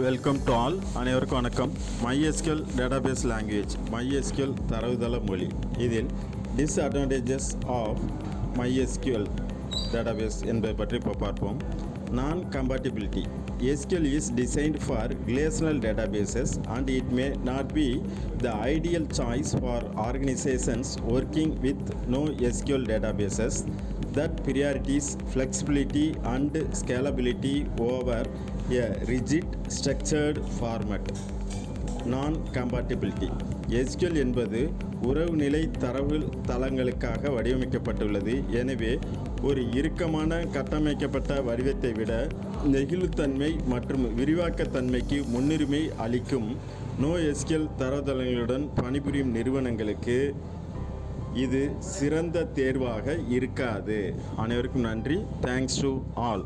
Welcome to all. அனைவருக்கும் வணக்கம். MySQL database language, MySQL தரவுதள மொழி. இதில் டிஸ்அட்வான்டேஜஸ் ஆஃப் MySQL டேட்டாபேஸ் என்பதை பற்றி இப்போ பார்ப்போம். நான் compatibility. SQL is designed for relational databases and it may not be the ideal choice for organizations working with NoSQL databases that prioritize flexibility and scalability over a rigid structured format. Non-compatibility. SQL என்பது உறவுநிலை தரவு தளங்களுக்காக வடிவமைக்கப்பட்டுள்ளது. எனவே ஒரு இறுக்கமான கட்டமைக்கப்பட்ட வடிவத்தை விட நெகிழ்வுத்தன்மை மற்றும் விரிவாக்கத்தன்மைக்கு முன்னுரிமை அளிக்கும் NoSQL தரவுத்தளங்களுடன் பணிபுரியும் நிறுவனங்களுக்கு இது சிறந்த தேர்வாக இருக்காது. அனைவருக்கும் நன்றி. Thanks to all.